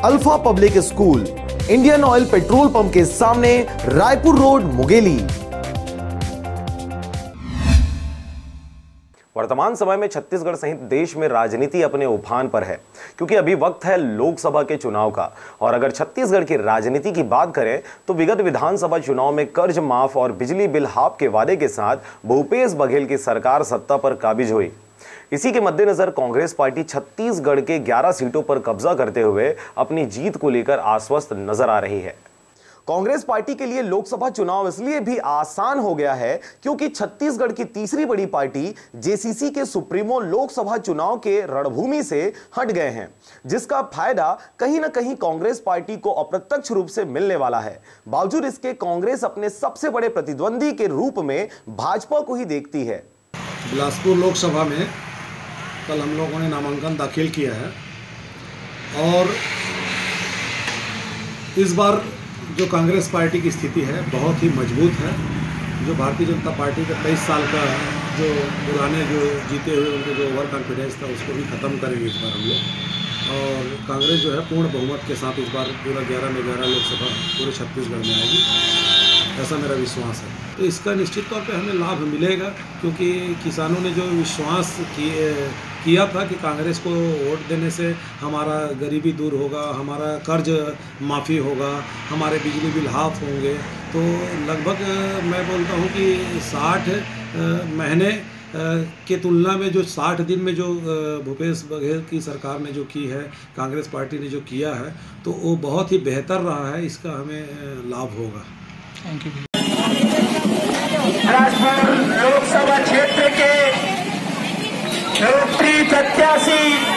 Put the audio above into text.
Alpha public school, Indian oil petrol pump के सामने, Raipur road, Mungeli. वर्तमान समय में छत्तीसगढ़ सहित देश में राजनीति अपने उफान पर है, क्योंकि अभी वक्त है लोकसभा के चुनाव का। और अगर छत्तीसगढ़ की राजनीति की बात करें तो विगत विधानसभा चुनाव में कर्ज माफ और बिजली बिल हाफ के वादे के साथ भूपेश बघेल की सरकार सत्ता पर काबिज हुई। इसी के मद्देनजर कांग्रेस पार्टी छत्तीसगढ़ के 11 सीटों पर कब्जा करते हुए अपनी जीत को लेकर आश्वस्त नजर आ रही है। कांग्रेस पार्टी के लिए लोकसभा चुनाव इसलिए भी आसान हो गया है क्योंकि छत्तीसगढ़ की तीसरी बड़ी पार्टी जेसीसी के सुप्रीमो लोकसभा चुनाव के रणभूमि से हट गए हैं, जिसका फायदा कहीं ना कहीं कांग्रेस पार्टी को अप्रत्यक्ष रूप से मिलने वाला है। बावजूद इसके कांग्रेस अपने सबसे बड़े प्रतिद्वंदी के रूप में भाजपा को ही देखती है। बिलासपुर लोकसभा में कल हम लोगों ने नामांकन दाखिल किया है और इस बार जो कांग्रेस पार्टी की स्थिति है बहुत ही मजबूत है। जो भारतीय जनता पार्टी का 23 साल का जो पुराने जो जीते हुए उनके जो ओवर कॉन्फिडेंस था उसको भी ख़त्म करेंगे इस बार हम लोग। और कांग्रेस जो है पूर्ण बहुमत के साथ इस बार पूरा 11 में 11 लोकसभा पूरे छत्तीसगढ़ में आएगी, ऐसा मेरा विश्वास है। तो इसका निश्चित तौर पे हमें लाभ मिलेगा, क्योंकि किसानों ने जो विश्वास किया था कि कांग्रेस को वोट देने से हमारा गरीबी दूर होगा, हमारा कर्ज माफ़ी होगा, हमारे बिजली बिल हाफ होंगे, तो लगभग मैं बोलता हूँ कि 60 महीने के तुलना में जो 60 दिन में जो भूपेश बघेल की सरकार ने जो की है, कांग्रेस पार्टी ने जो किया है, तो वो बहुत ही बेहतर रहा है। इसका हमें लाभ होगा। Thank you. लोकसभा क्षेत्र के प्रत्याशी